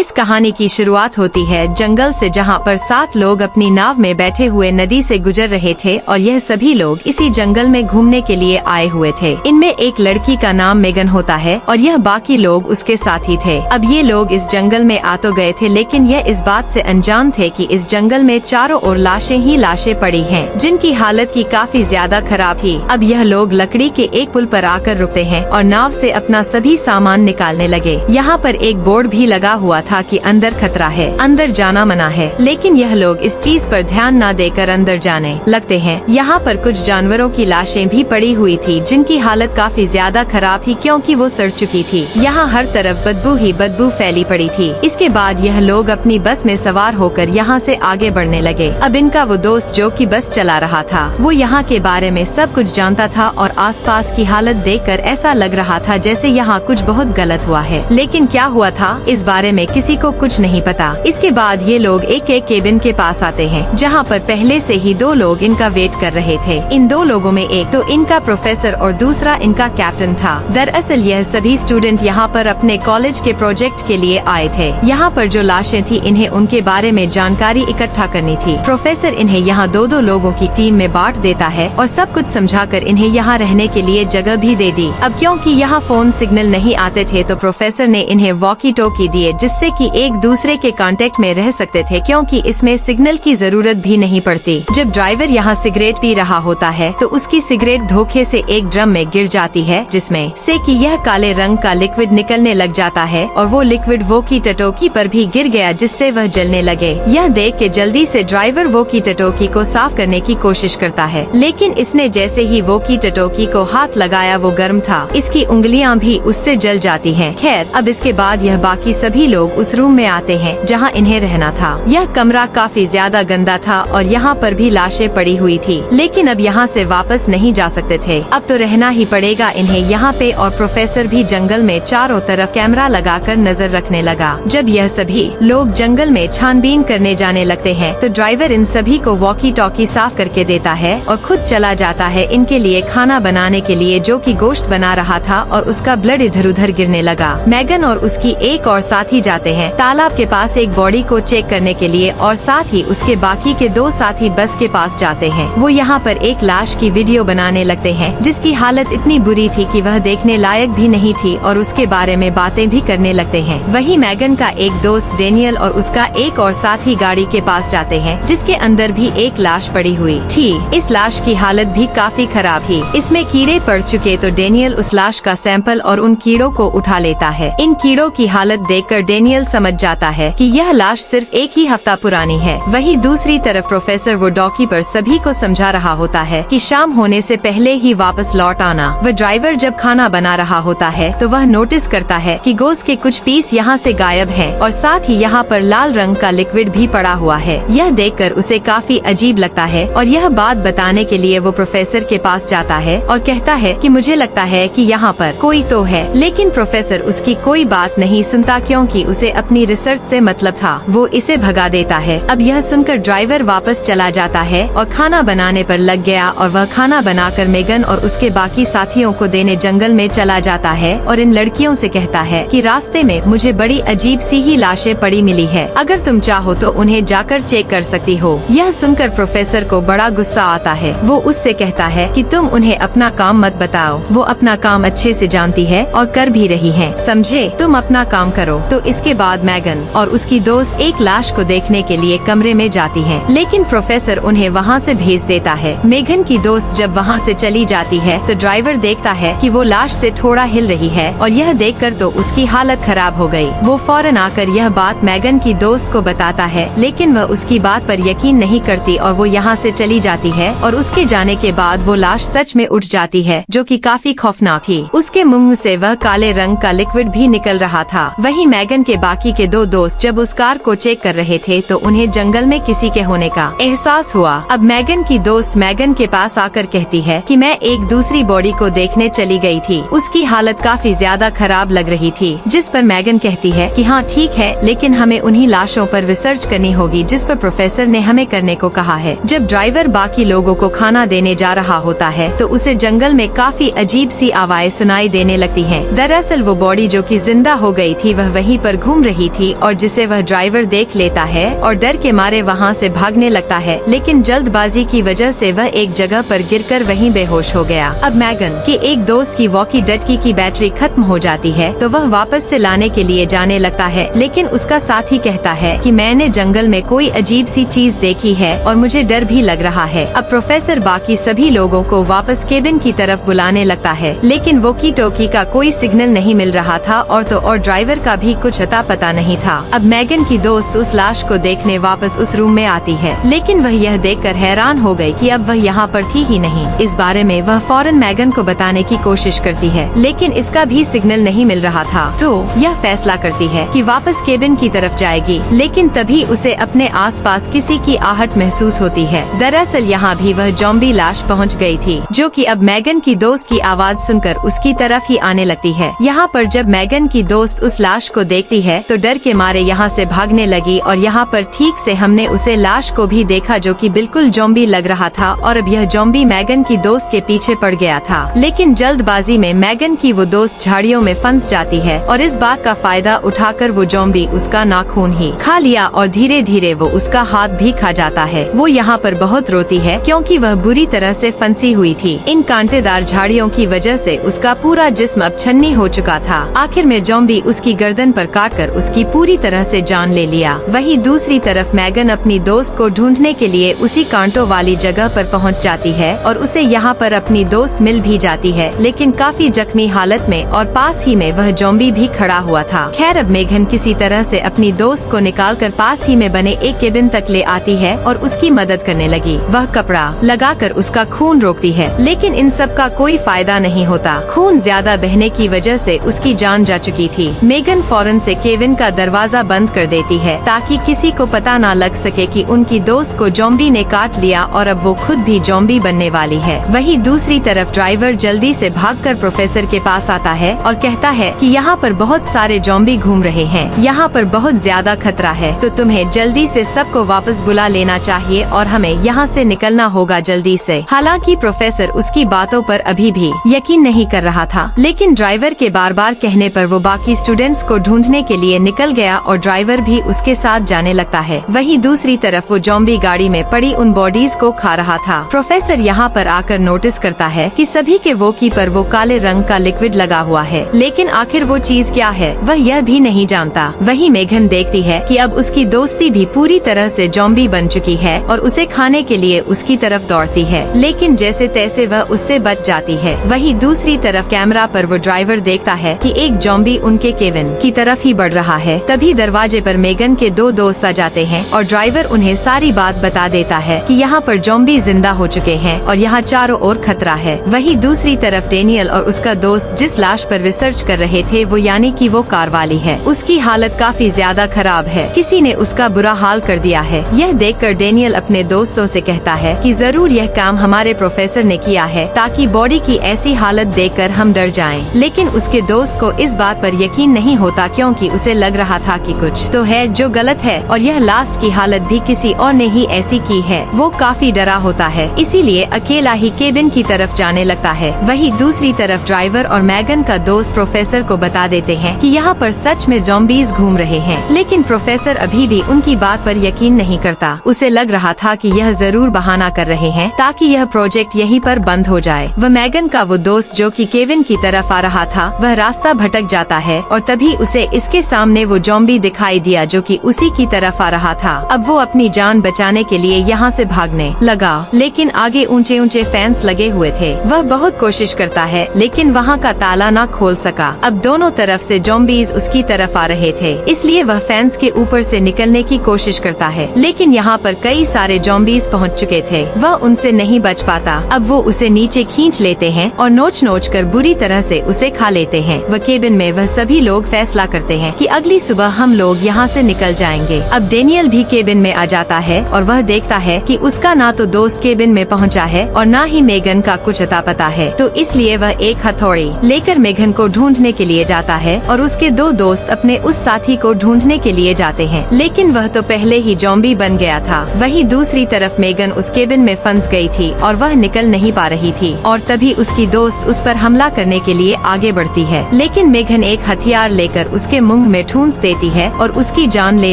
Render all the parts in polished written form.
इस कहानी की शुरुआत होती है जंगल से, जहाँ पर 7 लोग अपनी नाव में बैठे हुए नदी से गुजर रहे थे और यह सभी लोग इसी जंगल में घूमने के लिए आए हुए थे। इनमें एक लड़की का नाम मेगन होता है और यह बाकी लोग उसके साथ ही थे। अब ये लोग इस जंगल में आ तो गए थे, लेकिन यह इस बात से अनजान थे कि इस जंगल में चारों ओर लाशें ही लाशें पड़ी हैं, जिनकी हालत की काफी ज्यादा खराब थी। अब यह लोग लकड़ी के एक पुल पर आकर रुकते हैं और नाव से अपना सभी सामान निकालने लगे। यहाँ पर एक बोर्ड भी लगा हुआ था कि अंदर खतरा है, अंदर जाना मना है, लेकिन यह लोग इस चीज पर ध्यान न देकर अंदर जाने लगते हैं। यहाँ पर कुछ जानवरों की लाशें भी पड़ी हुई थी, जिनकी हालत काफी ज्यादा खराब थी क्योंकि वो सड़ चुकी थी। यहाँ हर तरफ बदबू ही बदबू फैली पड़ी थी। इसके बाद यह लोग अपनी बस में सवार होकर यहाँ से आगे बढ़ने लगे। अब इनका वो दोस्त जो कि बस चला रहा था, वो यहाँ के बारे में सब कुछ जानता था और आसपास की हालत देखकर ऐसा लग रहा था जैसे यहाँ कुछ बहुत गलत हुआ है। लेकिन क्या हुआ था इस बारे में किसी को कुछ नहीं पता। इसके बाद ये लोग एक एक केबिन के पास आते हैं, जहाँ पर पहले से ही 2 लोग इनका वेट कर रहे थे। इन 2 लोगों में एक तो इनका प्रोफेसर और दूसरा इनका कैप्टन था। दरअसल यह सभी स्टूडेंट यहाँ पर अपने कॉलेज के प्रोजेक्ट के लिए आए थे। यहाँ पर जो लाशें थी, इन्हें उनके बारे में जानकारी इकट्ठा करनी थी। प्रोफेसर इन्हें यहाँ 2-2 लोगों की टीम में बांट देता है और सब कुछ समझाकर इन्हें यहाँ रहने के लिए जगह भी दे दी। अब क्योंकि यहाँ फोन सिग्नल नहीं आते थे, तो प्रोफेसर ने इन्हें वॉकी टॉकी दिए, जिससे कि एक दूसरे के कांटेक्ट में रह सकते थे, क्योंकि इसमें सिग्नल की जरूरत भी नहीं पड़ती। जब ड्राइवर यहाँ सिगरेट पी रहा होता है तो उसकी सिगरेट धोखे से एक ड्रम में गिर जाती है, जिसमें से कि यह काले रंग का लिक्विड निकलने लग जाता है और वो लिक्विड वॉकी टॉकी पर भी गिर गया, जिससे वह जलने लगे। यह देख के जल्दी से ड्राइवर वॉकी टॉकी को साफ करने की कोशिश करता है, लेकिन इसने जैसे ही वॉकी टॉकी को हाथ लगाया वो गर्म था। इसकी उंगलियां भी उससे जल जाती हैं। खैर, अब इसके बाद यह बाकी सभी लोग उस रूम में आते हैं जहां इन्हें रहना था। यह कमरा काफी ज्यादा गंदा था और यहाँ पर भी लाशें पड़ी हुई थी, लेकिन अब यहाँ से वापस नहीं जा सकते थे। अब तो रहना ही पड़ेगा इन्हें यहाँ पे। और प्रोफेसर भी जंगल में चारों तरफ कैमरा लगाकर नजर रखने लगा। जब यह सभी लोग जंगल में छानबीन करने जाने लगते हैं, तो ड्राइवर इन सभी को वॉकी टॉकी साफ करके देता है और खुद चला जाता है इनके लिए खाना बनाने के लिए, जो कि गोश्त बना रहा था और उसका ब्लड इधर उधर गिरने लगा। मैगन और उसकी एक और साथी जाते हैं तालाब के पास एक बॉडी को चेक करने के लिए और साथ ही उसके बाकी के 2 साथी बस के पास जाते हैं। वो यहाँ पर एक लाश की वीडियो बनाने लगते हैं, जिसकी हालत इतनी बुरी थी कि वह देखने लायक भी नहीं थी, और उसके बारे में बातें भी करने लगते हैं। वही मैगन का एक दोस्त डेनियल और उसका एक और साथी गाड़ी के पास जाते हैं, जिसके अंदर भी एक लाश पड़ी हुई थी। इस लाश की हालत भी काफी खराब थी, इसमें कीड़े पड़ चुके। तो डेनियल उस लाश का सैंपल और उन कीड़ों को उठा लेता है। इन कीड़ों की हालत देखकर डेनियल समझ जाता है कि यह लाश सिर्फ 1 ही हफ्ता पुरानी है। वही दूसरी तरफ प्रोफेसर वो डॉकी पर सभी को समझा रहा होता है कि शाम होने से पहले ही वापस लौट आना। वह ड्राइवर जब खाना बना रहा होता है तो वह नोटिस करता है कि गोश्त के कुछ पीस यहाँ से गायब हैं और साथ ही यहाँ पर लाल रंग का लिक्विड भी पड़ा हुआ है। यह देखकर उसे काफी अजीब लगता है और यह बात बताने के लिए वो प्रोफेसर के पास जाता है और कहता है कि मुझे लगता है कि यहाँ पर कोई तो है। लेकिन प्रोफेसर उसकी कोई बात नहीं सुनता, क्योंकि उसे अपनी रिसर्च से मतलब था। वो इसे भगा देता है। अब यह सुनकर ड्राइवर वापस चला जाता है और खाना बनाने पर लग गया, और वह खाना बनाकर मेगन और उसके बाकी साथियों को देने जंगल में चला जाता है और इन लड़कियों से कहता है कि रास्ते में मुझे बड़ी अजीब सी ही लाशें पड़ी मिली है, अगर तुम चाहो तो उन्हें जाकर चेक कर सकती हो। यह सुनकर प्रोफेसर को बड़ा गुस्सा आता है। वो उससे कहता है कि तुम उन्हें अपना काम मत बताओ, वो अपना काम अच्छे से जानती है और कर भी रही है, समझे? तुम अपना काम करो। तो इसके बाद मैगन और उसकी दोस्त एक लाश को देखने के लिए कमरे में जाती है, लेकिन प्रोफेसर उन्हें वहाँ से भेज देता है। मेगन की दोस्त जब वहाँ से चली जाती है तो ड्राइवर देखता है कि वो लाश से थोड़ा हिल रही है, और यह देखकर तो उसकी हालत खराब हो गई। वो फौरन आकर यह बात मैगन की दोस्त को बताता है, लेकिन वह उसकी बात पर यकीन नहीं करती और वो यहाँ से चली जाती है। और उसके जाने के बाद वो लाश सच में उठ जाती है, जो कि काफी खौफनाक थी। उसके मुंह से वह काले रंग का लिक्विड भी निकल रहा था। वही मैगन के बाकी के 2 दोस्त जब उस कार को चेक कर रहे थे तो उन्हें जंगल में किसी के होने का एहसास हुआ। अब मैगन की दोस्त मैगन के पास आकर कहती है कि मैं एक दूसरी बॉडी को देखने चली गई थी, उसकी हालत काफी ज्यादा खराब लग रही थी। जिस पर मैगन कहती है कि हाँ ठीक है, लेकिन हमें उन्हीं लाशों पर रिसर्च करनी होगी जिस पर प्रोफेसर ने हमें करने को कहा है। जब ड्राइवर बाकी लोगों को खाना देने जा रहा होता है तो उसे जंगल में काफी अजीब सी आवाज़ सुनाई देने लगती हैं। दरअसल वो बॉडी जो कि जिंदा हो गई थी वह वहीं पर घूम रही थी और जिसे वह ड्राइवर देख लेता है और डर के मारे वहाँ से भागने लगता है, लेकिन जल्दबाजी की वजह से वह एक जगह पर गिरकर वहीं बेहोश हो गया। अब मैगन के एक दोस्त की वॉकी डटकी की बैटरी खत्म हो जाती है तो वह वापस से लाने के लिए जाने लगता है, लेकिन उसका साथी कहता है कि मैंने जंगल में कोई अजीब सी चीज देखी है और मुझे डर भी लग रहा है। अब प्रोफेसर बाकी सभी लोगों को वापस केबिन की तरफ बुलाने लगता है, लेकिन वॉकी टॉकी का कोई सिग्नल नहीं मिल रहा था और ड्राइवर का भी कुछ अता पता नहीं था। अब मैगन की दोस्त उस लाश को देखने वापस उस रूम में आती है, लेकिन वह यह देखकर हैरान हो गई कि अब वह यहाँ पर थी ही नहीं। इस बारे में वह फौरन मैगन को बताने की कोशिश करती है, लेकिन इसका भी सिग्नल नहीं मिल रहा था, तो यह फैसला करती है कि वापस केबिन की तरफ जाएगी, लेकिन तभी उसे अपने आसपास किसी की आहट महसूस होती है। दरअसल यहाँ भी वह ज़ॉम्बी लाश पहुँच गई थी, जो कि अब मैगन की दोस्त की आवाज सुनकर उसकी तरफ ही आने लगती है। यहाँ पर जब मैगन की दोस्त उस लाश को देखती है तो डर के मारे यहाँ से भागने लगी और यहाँ पर ठीक से हमने उसे लाश को भी देखा जो कि बिल्कुल ज़ॉम्बी लग रहा था और अब यह ज़ॉम्बी मैगन की दोस्त के पीछे पड़ गया था। लेकिन जल्दबाजी में मैगन की वो दोस्त झाड़ियों में फंस जाती है और इस बात का फायदा उठाकर वो ज़ॉम्बी उसका नाखून ही खा लिया और धीरे धीरे वो उसका हाथ भी खा जाता है। वो यहाँ पर बहुत रोती है क्योंकि वह बुरी तरह से फंसी हुई थी। इन कांटेदार झाड़ियों की वजह से उसका पूरा जिस्म अब छन्नी हो चुका था। आखिर में ज़ॉम्बी उसकी गर्दन पर काटकर उसकी पूरी तरह से जान ले लिया। वहीं दूसरी तरफ मैगन अपनी दोस्त को ढूंढने के लिए उसी कांटों वाली जगह पर पहुंच जाती है और उसे यहाँ पर अपनी दोस्त मिल भी जाती है, लेकिन काफी जख्मी हालत में और पास ही में वह ज़ॉम्बी भी खड़ा हुआ था। खैर अब मैगन किसी तरह से अपनी दोस्त को निकालकर पास ही में बने एक केबिन तक ले आती है और उसकी मदद करने लगी। वह कपड़ा लगाकर उसका खून रोकती है, लेकिन इन सब का कोई फायदा नहीं होता। खून ज्यादा बहने की वजह से उसकी जान जा चुकी थी। मैगन फौरन से केबिन का दरवाजा बंद कर देती है ताकि किसी को पता न लग सके कि उनकी दोस्त को ज़ॉम्बी ने काट लिया और अब वो खुद भी ज़ॉम्बी बनने वाली है। वहीं दूसरी तरफ ड्राइवर जल्दी से भागकर प्रोफेसर के पास आता है और कहता है कि यहाँ पर बहुत सारे ज़ॉम्बी घूम रहे हैं, यहाँ पर बहुत ज्यादा खतरा है, तो तुम्हें जल्दी से सबको वापस बुला लेना चाहिए और हमें यहाँ से निकलना होगा जल्दी से। हालांकि प्रोफेसर उसकी बातों पर अभी भी यकीन नहीं कर रहा था, लेकिन ड्राइवर के बार बार कहने पर वो बाकी स्टूडेंट्स को ढूंढने के लिए निकल गया और ड्राइवर भी उसके साथ जाने लगता है। वहीं दूसरी तरफ वो ज़ॉम्बी गाड़ी में पड़ी उन बॉडीज को खा रहा था। प्रोफेसर यहाँ पर आकर नोटिस करता है कि सभी के वॉकी पर वो काले रंग का लिक्विड लगा हुआ है, लेकिन आखिर वो चीज क्या है वह यह भी नहीं जानता। वहीं मैगन देखती है कि अब उसकी दोस्ती भी पूरी तरह से ज़ॉम्बी बन चुकी है और उसे खाने के लिए उसकी तरफ दौड़ती है, लेकिन जैसे तैसे वह उससे बच जाती है। वहीं दूसरी तरफ कैमरा पर वो ड्राइवर देखता है कि एक ज़ॉम्बी उनके केबिन की तरफ ही बढ़ रहा है। तभी दरवाजे पर मैगन के दो दोस्त आ जाते हैं और ड्राइवर उन्हें सारी बात बता देता है कि यहाँ पर ज़ॉम्बी जिंदा हो चुके हैं और यहाँ चारों ओर खतरा है। वहीं दूसरी तरफ डेनियल और उसका दोस्त जिस लाश पर रिसर्च कर रहे थे वो यानी कि वो कार वाली है, उसकी हालत काफी ज्यादा खराब है। किसी ने उसका बुरा हाल कर दिया है। यह देखकर डेनियल अपने दोस्तों से कहता है कि जरूर यह काम हमारे प्रोफेसर ने किया है ताकि बॉडी की ऐसी हालत देखकर हम डर जाएं। लेकिन उसके दोस्त को इस बात पर यकीन नहीं होता क्योंकि उसे लग रहा था कि कुछ तो है जो गलत है और यह लास्ट की हालत भी किसी और ने ही ऐसी की है। वो काफी डरा होता है, इसीलिए अकेला ही केबिन की तरफ जाने लगता है। वहीं दूसरी तरफ ड्राइवर और मैगन का दोस्त प्रोफेसर को बता देते हैं कि यहाँ पर सच में ज़ॉम्बीज घूम रहे हैं, लेकिन प्रोफेसर अभी भी उनकी बात पर यकीन नहीं करता। उसे लग रहा था कि यह जरूर बहाना कर रहे हैं ताकि यह प्रोजेक्ट यहीं पर बंद हो जाए। वह मैगन का वो दोस्त जो कि केविन की तरफ आ रहा था वह रास्ता भटक जाता है और तभी उसे इसके सामने वो ज़ॉम्बी दिखाई दिया जो कि उसी की तरफ आ रहा था। अब वो अपनी जान बचाने के लिए यहाँ से भागने लगा, लेकिन आगे ऊंचे ऊंचे फैंस लगे हुए थे। वह बहुत कोशिश करता है लेकिन वहाँ का ताला ना खोल सका। अब दोनों तरफ से ज़ॉम्बीज उसकी तरफ आ रहे थे, इसलिए वह फैंस के ऊपर से निकलने की कोशिश करता है, लेकिन यहाँ पर कई सारे ज़ॉम्बीज पहुँच चुके थे। वह उनसे नहीं बच पाता। अब वो उसे नीचे खींच लेते हैं और नोच नोच कर बुरी तरह से उसे खा लेते हैं। वह केबिन में वह सभी लोग फैसला करते हैं कि अगली सुबह हम लोग यहाँ से निकल जाएंगे। अब डेनियल भी केबिन में आ जाता है और वह देखता है कि उसका ना तो दोस्त केबिन में पहुँचा है और ना ही मैगन का कुछ अता पता है, तो इसलिए वह एक हथौड़ी लेकर मैगन को ढूंढने के लिए जाता है और उसके दो दोस्त अपने उस साथी को ढूंढने के लिए जाते हैं, लेकिन वह तो पहले ही ज़ॉम्बी बन गया था। वहीं दूसरी तरफ मैगन उस केबिन में फंस गई थी और वह निकल नहीं पा रही थी और तभी उसकी दोस्त उस पर हमला करने के लिए आगे बढ़ती है, लेकिन मैगन एक हथियार लेकर उसके मुंह में ठूंस देती है और उसकी जान ले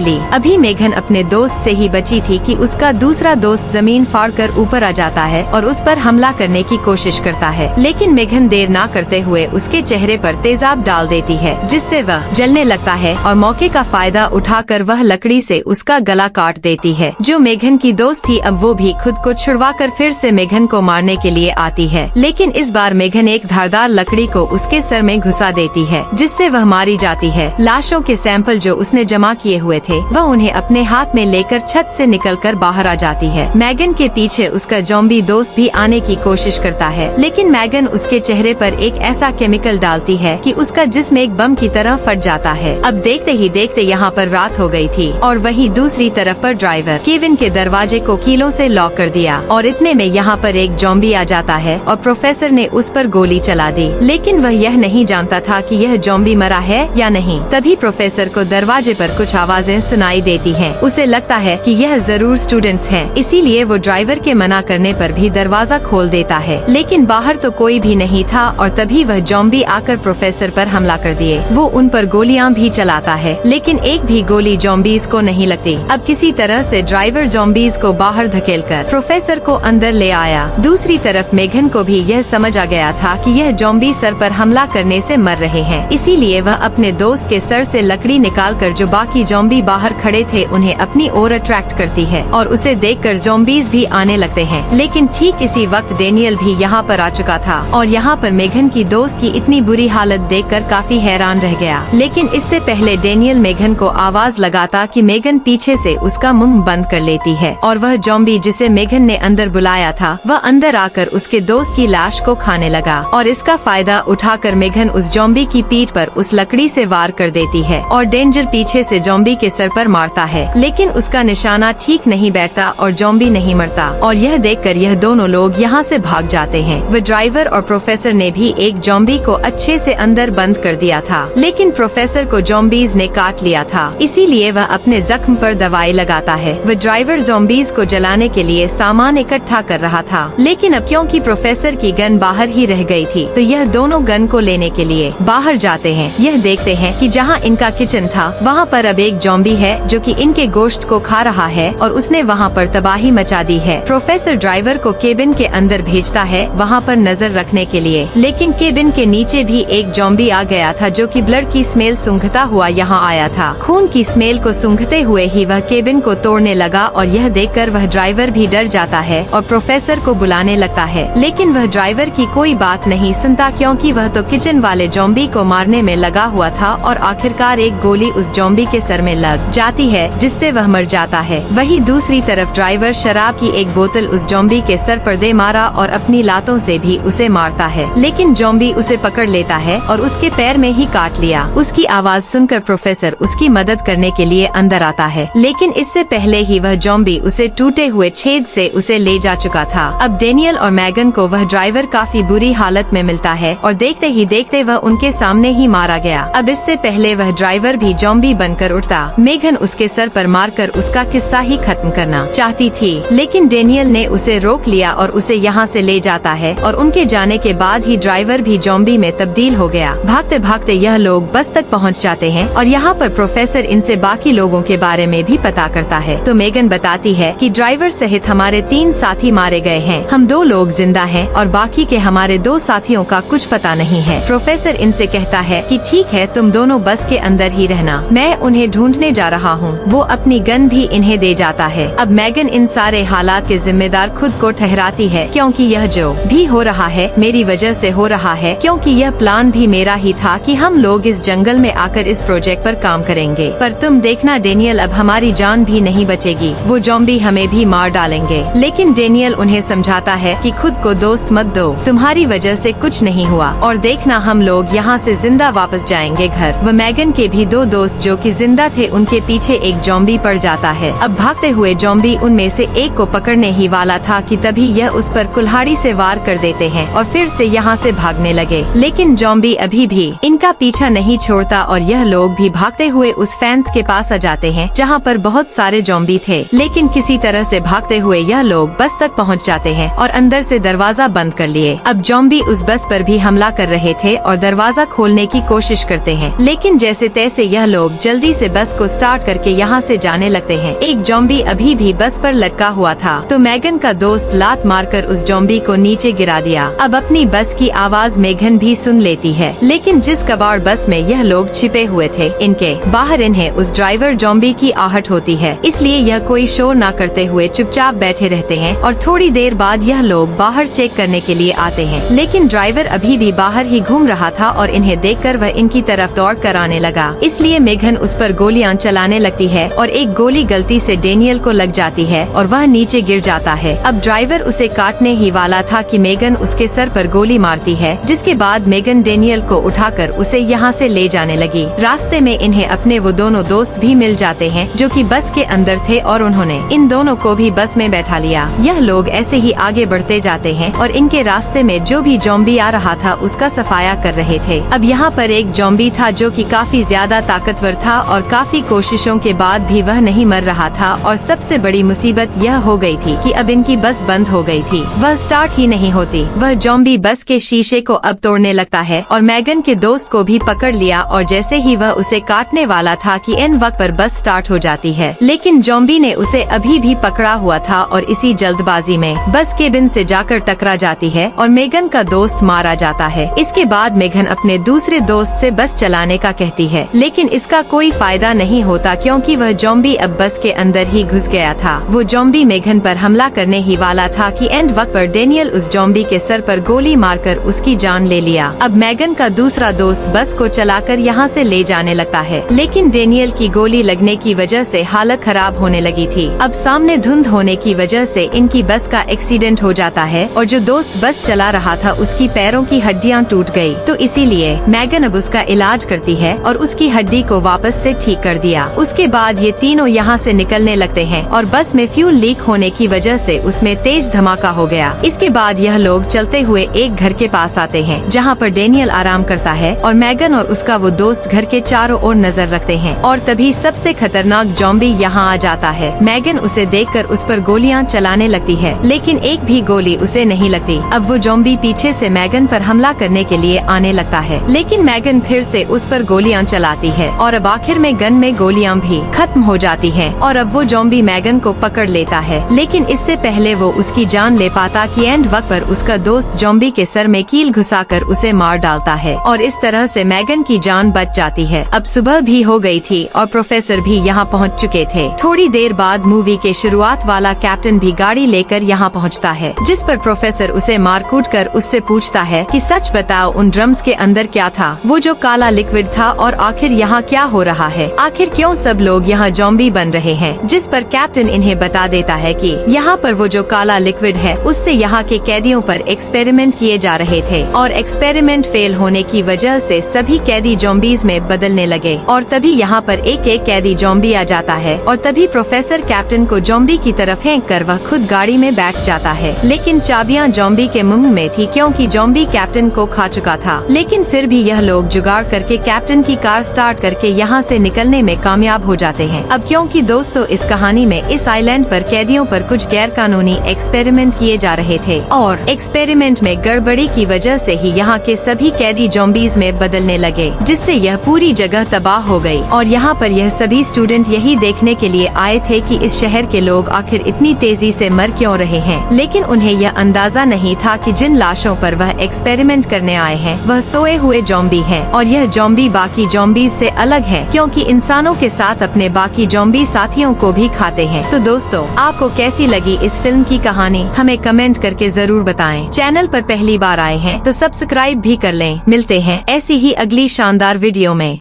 ली। अभी मेघन अपने दोस्त से ही बची थी कि उसका दूसरा दोस्त जमीन फाड़कर ऊपर आ जाता है और उस पर हमला करने की कोशिश करता है, लेकिन मेघन देर ना करते हुए उसके चेहरे पर तेजाब डाल देती है, जिससे वह जलने लगता है और मौके का फायदा उठाकर वह लकड़ी से उसका गला काट देती है। जो मेघन की दोस्त थी अब वो भी खुद को छुड़वाकर फिर से मेघन को मारने के लिए आती है, लेकिन इस बार मेघन एक धारदार लकड़ी को उसके सर में घुसा देती है, जिससे वह मारी जाती है। लाशों के सैंपल जो उसने जमा किए हुए थे वह उन्हें अपने हाथ में लेकर छत से निकलकर बाहर आ जाती है। मैगन के पीछे उसका ज़ॉम्बी दोस्त भी आने की कोशिश करता है, लेकिन मैगन उसके चेहरे पर एक ऐसा केमिकल डालती है कि उसका जिस्म एक बम की तरह फट जाता है। अब देखते ही देखते यहाँ पर रात हो गई थी और वहीं दूसरी तरफ पर ड्राइवर केविन के दरवाजे को कीलों से लॉक कर दिया और इतने में यहाँ पर एक ज़ॉम्बी आ जाता है और प्रोफेसर ने उस पर गोली चला दी, लेकिन वह यह नहीं जानता था कि यह ज़ॉम्बी मरा है या नहीं। तभी प्रोफेसर को दरवाजे पर कुछ आवाजें सुनाई देती हैं। उसे लगता है कि यह जरूर स्टूडेंट्स हैं, इसीलिए वो ड्राइवर के मना करने पर भी दरवाजा खोल देता है, लेकिन बाहर तो कोई भी नहीं था और तभी वह ज़ॉम्बी आकर प्रोफेसर पर हमला कर दिए। वो उन पर गोलियां भी चलाता है, लेकिन एक भी गोली ज़ॉम्बीज को नहीं लगती। अब किसी तरह से ड्राइवर ज़ॉम्बीज को बाहर धकेलकर प्रोफेसर को अंदर ले आया। दूसरी तरफ मेघन को भी यह समझ आ गया था कि यह ज़ॉम्बी सर पर हमला करने से मर रहे हैं, इसीलिए वह अपने दोस्त के सर से लकड़ी निकालकर जो बाकी ज़ॉम्बी बाहर खड़े थे उन्हें अपनी ओर अट्रैक्ट करती है और उसे देखकर ज़ॉम्बीज भी आने लगते हैं। लेकिन ठीक इसी वक्त डेनियल भी यहाँ पर आ चुका था और यहाँ पर मेघन की दोस्त की इतनी बुरी हालत देखकर काफी हैरान रह गया, लेकिन इससे पहले डेनियल मेघन को आवाज लगाता कि मेघन पीछे से उसका मुंह बंद कर लेती है और वह ज़ॉम्बी जिसे मेघन ने अंदर बुलाया था वह अंदर आकर उसके दोस्त की लाश को खाने लगा और इसका फायदा उठाकर मेघन उस ज़ॉम्बी की पीठ पर उस लकड़ी से वार कर देती है और डेंजर पीछे से ज़ॉम्बी के सर पर मारता है, लेकिन उसका निशाना ठीक नहीं बैठता और ज़ॉम्बी नहीं मरता और यह देखकर यह दोनों लोग यहाँ से भाग जाते हैं। वह ड्राइवर और प्रोफेसर ने भी एक ज़ॉम्बी को अच्छे से अंदर बंद कर दिया था, लेकिन प्रोफेसर को ज़ॉम्बीज ने काट लिया था, इसीलिए वह अपने जख्म पर दवाई लगाता है। वह ड्राइवर ज़ॉम्बीज को जलाने के लिए सामान इकट्ठा कर रहा था, लेकिन अब क्योंकि प्रोफेसर की गन बाहर ही रह गई थी तो यह दोनों गन को लेने के लिए बाहर जाते हैं। यह देखते हैं कि जहाँ इनका किचन था वहाँ पर अब एक ज़ॉम्बी है जो कि इनके गोश्त को खा रहा है और उसने वहाँ पर तबाही मचा दी है। प्रोफेसर ड्राइवर को केबिन के अंदर भेजता है वहाँ पर नजर रखने के लिए, लेकिन केबिन के नीचे भी एक ज़ॉम्बी आ गया था जो कि ब्लड की स्मेल सूंघता हुआ यहाँ आया था। खून की स्मेल को सूंघते हुए ही वह केबिन को तोड़ने लगा और यह देखकर वह ड्राइवर भी डर जाता है और प्रोफेसर को बुलाने लगता है, लेकिन वह ड्राइवर की कोई बात नहीं सुनता क्योंकि वह तो किचन वाले ज़ॉम्बी को मारने में लगा हुआ था और आखिरकार एक गोली उस ज़ॉम्बी के सर में लग जाती है जिससे वह मर जाता है। वही दूसरी तरफ ड्राइवर शराब की एक बोतल उस ज़ॉम्बी के सर पर दे मारा और अपनी लातों से भी उसे मारता है, लेकिन ज़ॉम्बी उसे पकड़ लेता है और उसके पैर में ही काट लिया। उसकी आवाज सुनकर प्रोफेसर उसकी मदद करने के लिए अंदर आता है, लेकिन इससे पहले ही वह ज़ॉम्बी उसे टूटे हुए छेद से उसे ले जा चुका था। अब डेनियल और मैगन को वह ड्राइवर काफी बुरी हालत में मिलता है और देखते ही देखते वह उनके सामने ही मारा गया। अब इससे पहले वह ड्राइवर भी ज़ॉम्बी बनकर उठता, मेघन उसके सर पर मारकर उसका किस्सा ही खत्म करना चाहती थी, लेकिन डेनियल ने उसे रोक लिया और उसे यहाँ से ले जाता है और उनके जाने के बाद ही ड्राइवर भी ज़ॉम्बी में तब्दील हो गया। भागते भागते यह लोग बस तक पहुँच जाते हैं और यहाँ पर प्रोफेसर इनसे बाकी लोगों के बारे में भी पता करता है तो मेघन बताती है कि ड्राइवर सहित हमारे 3 साथी मारे गए हैं, हम 2 लोग जिंदा हैं और बाकी के हमारे 2 साथियों का कुछ पता नहीं है। प्रोफेसर इनसे कहता है कि ठीक है तुम दोनों बस के अंदर ही रहना, मैं उन्हें ढूंढने जा रहा हूँ। वो अपनी गन भी इन्हें दे जाता है। अब मैगन इन सारे हालात के जिम्मेदार खुद को ठहराती है क्योंकि यह जो भी हो रहा है मेरी वजह से हो रहा है, क्योंकि यह प्लान भी मेरा ही था कि हम लोग इस जंगल में आकर इस प्रोजेक्ट पर काम करेंगे। पर तुम देखना डेनियल, अब हमारी जान भी नहीं बचेगी, वो ज़ॉम्बी हमें भी मार डालेंगे। लेकिन डेनियल उन्हें समझाता है कि खुद को दोस्त मत दो, तुम्हारी वजह से कुछ नहीं हुआ और देखना हम लोग यहाँ से जिंदा वापस जाएंगे घर। वह मैगन के भी 2 दोस्त जो कि जिंदा थे उनके पीछे एक ज़ॉम्बी पड़ जाता है। अब भागते हुए ज़ॉम्बी उनमें से एक को पकड़ने ही वाला था कि तभी यह उस पर कुल्हाड़ी से वार कर देते हैं और फिर से यहाँ से भागने लगे, लेकिन ज़ॉम्बी अभी भी इनका पीछा नहीं छोड़ता और यह लोग भी भागते हुए उस फैंस के पास आ जाते हैं जहाँ पर बहुत सारे ज़ॉम्बी थे, लेकिन किसी तरह से भागते हुए यह लोग बस तक पहुँच जाते हैं और अंदर से दरवाजा बंद कर लिए। अब ज़ॉम्बी उस बस पर भी हमला कर रहे थे और दरवाजा खोलने की कोशिश करते हैं, लेकिन लेकिन जैसे तैसे यह लोग जल्दी से बस को स्टार्ट करके यहाँ से जाने लगते हैं। एक जॉम्बी अभी भी बस पर लटका हुआ था तो मैगन का दोस्त लात मारकर उस जॉम्बी को नीचे गिरा दिया। अब अपनी बस की आवाज मैगन भी सुन लेती है, लेकिन जिस कबाड़ बस में यह लोग छिपे हुए थे इनके बाहर इन्हें उस ड्राइवर जॉम्बी की आहट होती है, इसलिए यह कोई शोर न करते हुए चुपचाप बैठे रहते हैं। और थोड़ी देर बाद यह लोग बाहर चेक करने के लिए आते हैं, लेकिन ड्राइवर अभी भी बाहर ही घूम रहा था और इन्हें देखकर वह इनकी तरफ दौड़ कर आने लगा। इसलिए मैगन उस पर गोलियां चलाने लगती है और एक गोली गलती से डेनियल को लग जाती है और वह नीचे गिर जाता है। अब ड्राइवर उसे काटने ही वाला था कि मैगन उसके सर पर गोली मारती है, जिसके बाद मैगन डेनियल को उठाकर उसे यहाँ से ले जाने लगी। रास्ते में इन्हें अपने वो दोनों दोस्त भी मिल जाते हैं जो कि बस के अंदर थे और उन्होंने इन दोनों को भी बस में बैठा लिया। यह लोग ऐसे ही आगे बढ़ते जाते हैं और इनके रास्ते में जो भी जॉम्बी आ रहा था उसका सफाया कर रहे थे। अब यहाँ पर एक जॉम्बी था जो कि काफी ज्यादा ताकतवर था और काफी कोशिशों के बाद भी वह नहीं मर रहा था। और सबसे बड़ी मुसीबत यह हो गई थी कि अब इनकी बस बंद हो गई थी, वह स्टार्ट ही नहीं होती। वह जॉम्बी बस के शीशे को अब तोड़ने लगता है और मैगन के दोस्त को भी पकड़ लिया और जैसे ही वह उसे काटने वाला था कि इन वक्त पर बस स्टार्ट हो जाती है, लेकिन जॉम्बी ने उसे अभी भी पकड़ा हुआ था और इसी जल्दबाजी में बस केबिन से जाकर टकरा जाती है और मैगन का दोस्त मारा जाता है। इसके बाद मैगन अपने दूसरे दोस्त से बस चलाने का कहती है, लेकिन इसका कोई फायदा नहीं होता क्योंकि वह जॉम्बी अब बस के अंदर ही घुस गया था। वो जॉम्बी मैगन पर हमला करने ही वाला था कि एंड वक्त पर डेनियल उस जॉम्बी के सर पर गोली मारकर उसकी जान ले लिया। अब मैगन का दूसरा दोस्त बस को चलाकर यहाँ से ले जाने लगता है, लेकिन डेनियल की गोली लगने की वजह से हालत खराब होने लगी थी। अब सामने धुंध होने की वजह से इनकी बस का एक्सीडेंट हो जाता है और जो दोस्त बस चला रहा था उसकी पैरों की हड्डियाँ टूट गयी, तो इसीलिए मैगन अब उसका इलाज करती है और उसकी हड्डी को वापस से ठीक कर दिया। उसके बाद ये तीनों यहाँ से निकलने लगते हैं और बस में फ्यूल लीक होने की वजह से उसमें तेज धमाका हो गया। इसके बाद यह लोग चलते हुए एक घर के पास आते हैं जहाँ पर डेनियल आराम करता है और मैगन और उसका वो दोस्त घर के चारों ओर नजर रखते हैं। और तभी सबसे खतरनाक जॉम्बी यहाँ आ जाता है। मैगन उसे देखकर उस पर गोलियाँ चलाने लगती है, लेकिन एक भी गोली उसे नहीं लगती। अब वो जॉम्बी पीछे से मैगन पर हमला करने के लिए आने लगता है, लेकिन मैगन फिर से उस पर गोलियां चलाती है और अब आखिर में गन में गोलियां भी खत्म हो जाती हैं और अब वो जॉम्बी मैगन को पकड़ लेता है, लेकिन इससे पहले वो उसकी जान ले पाता कि एंड वक्त पर उसका दोस्त जॉम्बी के सर में कील घुसाकर उसे मार डालता है और इस तरह से मैगन की जान बच जाती है। अब सुबह भी हो गई थी और प्रोफेसर भी यहाँ पहुँच चुके थे। थोड़ी देर बाद मूवी के शुरुआत वाला कैप्टन भी गाड़ी लेकर यहाँ पहुँचता है, जिस पर प्रोफेसर उसे मारकूट कर उससे पूछता है कि सच बताओ उन ड्रम्स के अंदर क्या था, वो जो काला लिक्विड था, और आखिर यहाँ क्या हो रहा है, आखिर क्यों सब लोग यहाँ जॉम्बी बन रहे हैं। जिस पर कैप्टन इन्हें बता देता है कि यहाँ पर वो जो काला लिक्विड है उससे यहाँ के कैदियों पर एक्सपेरिमेंट किए जा रहे थे और एक्सपेरिमेंट फेल होने की वजह से सभी कैदी जॉम्बीज में बदलने लगे और तभी यहाँ पर एक एक कैदी जॉम्बी आ जाता है और तभी प्रोफेसर कैप्टन को जॉम्बी की तरफ फेंक कर वह खुद गाड़ी में बैठ जाता है, लेकिन चाबियां जॉम्बी के मुंह में थी क्योंकि जॉम्बी कैप्टन को खा चुका था। लेकिन फिर भी यह लोग जुगाड़ करके कैप्टन की कार स्टार्ट करके यहाँ से निकलने में कामयाब हो जाते हैं। अब क्योंकि दोस्तों इस कहानी में इस आइलैंड पर कैदियों पर कुछ गैर कानूनी एक्सपेरिमेंट किए जा रहे थे और एक्सपेरिमेंट में गड़बड़ी की वजह से ही यहाँ के सभी कैदी जॉम्बीज में बदलने लगे, जिससे यह पूरी जगह तबाह हो गई। और यहाँ पर यह सभी स्टूडेंट यही देखने के लिए आए थे कि इस शहर के लोग आखिर इतनी तेजी से मर क्यों रहे हैं, लेकिन उन्हें यह अंदाजा नहीं था कि जिन लाशों पर वह एक्सपेरिमेंट करने आए हैं वह सोए हुए जॉम्बी हैं और यह जॉम्बी बाकी जॉम्बीज से अलग है क्योंकि इंसानों के साथ अपने बाकी जॉम्बी साथियों को भी खाते हैं। तो दोस्तों आपको कैसी लगी इस फिल्म की कहानी हमें कमेंट करके जरूर बताएं। चैनल पर पहली बार आए हैं तो सब्सक्राइब भी कर लें। मिलते हैं ऐसी ही अगली शानदार वीडियो में।